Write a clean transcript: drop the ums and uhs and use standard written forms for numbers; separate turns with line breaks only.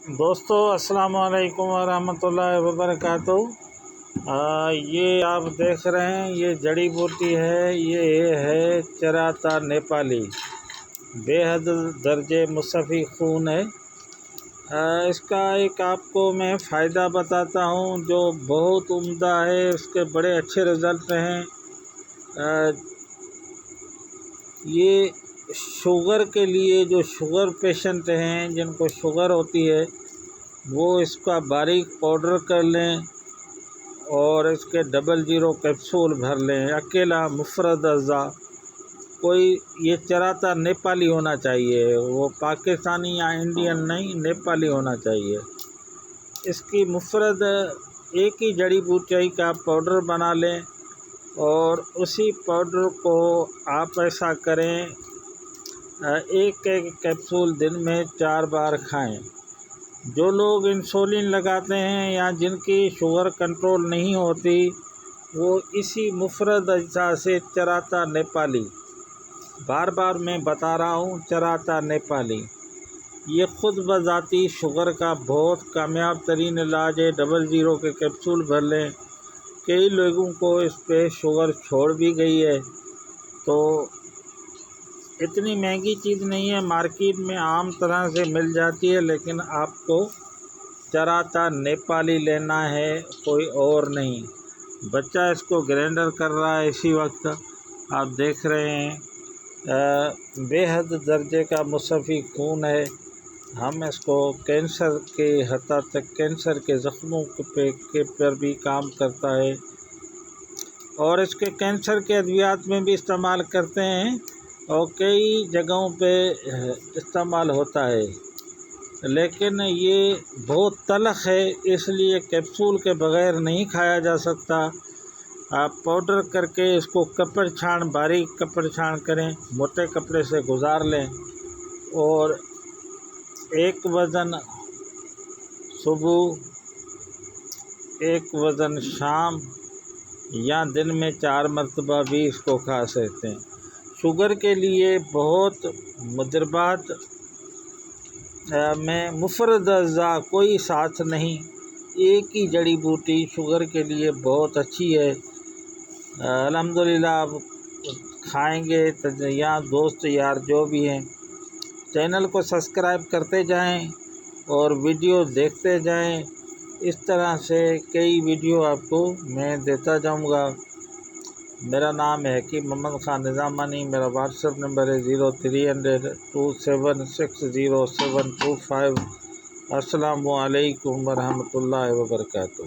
دوستو السلام علیکم ورحمۃ اللہ وبرکاتہ۔ یہ آپ دیکھ رہے ہیں، یہ جڑی بوٹی ہے، یہ ہے چراتا نیپالی، بے حد درجے مصفی خون ہے۔ اس کا ایک آپ کو میں فائدہ بتاتا ہوں جو بہت عمدہ ہے، اس کے بڑے اچھے رزلٹ ہیں۔ یہ شوگر کے لیے، جو شوگر پیشنٹ ہیں، جن کو شوگر ہوتی ہے، وہ اس کا باریک پاؤڈر کر لیں اور اس کے 00 کیپسول بھر لیں، اکیلا مفرد اعضاء۔ کوئی یہ چراتا نیپالی ہونا چاہیے، وہ پاکستانی یا انڈین نہیں، نیپالی ہونا چاہیے۔ اس کی مفرد ایک ہی جڑی بوٹی کا پاؤڈر بنا لیں اور اسی پاؤڈر کو آپ ایسا کریں، ایک کیپسول دن میں 4 بار کھائیں۔ جو لوگ انسولین لگاتے ہیں یا جن کی شوگر کنٹرول نہیں ہوتی، وہ اسی مفرد اجزاء سے چراتا نیپالی، بار بار میں بتا رہا ہوں، چراتا نیپالی، یہ خود بذاتی شوگر کا بہت کامیاب ترین علاج ہے۔ 00 کے کیپسول بھر لیں۔ کئی لوگوں کو اس پہ شوگر چھوڑ بھی گئی ہے، تو اتنی مہنگی چیز نہیں ہے، مارکیٹ میں عام طرح سے مل جاتی ہے، لیکن آپ کو چراتا نیپالی لینا ہے، کوئی اور نہیں۔ بچہ اس کو گرینڈر کر رہا ہے اسی وقت، آپ دیکھ رہے ہیں، بے حد درجے کا مصفی خون ہے۔ ہم اس کو کینسر کے حتیٰ تک کینسر کے زخموں پر بھی کام کرتا ہے، اور اس کے کینسر کے ادویات میں بھی استعمال کرتے ہیں اور کئی جگہوں پہ استعمال ہوتا ہے، لیکن یہ بہت تلخ ہے، اس لیے کیپسول کے بغیر نہیں کھایا جا سکتا۔ آپ پاؤڈر کر کے اس کو کپڑ چھان، باریک کپڑ چھان کریں، موٹے کپڑے سے گزار لیں، اور ایک وزن صبح، ایک وزن شام، یا دن میں 4 مرتبہ بھی اس کو کھا سکتے ہیں۔ شوگر کے لیے بہت مضرات میں مفرد اعضاء کوئی ساتھ نہیں، ایک ہی جڑی بوٹی شوگر کے لیے بہت اچھی ہے۔ الحمدللہ آپ کھائیں گے، یا دوست یار جو بھی ہیں، چینل کو سبسکرائب کرتے جائیں اور ویڈیو دیکھتے جائیں۔ اس طرح سے کئی ویڈیو آپ کو میں دیتا جاؤں گا۔ میرا نام ہے حکیم محمد خان نظامانی، میرا واٹس ایپ نمبر ہے 0300 2760 725۔ السلام علیکم ورحمۃ اللہ وبرکاتہ۔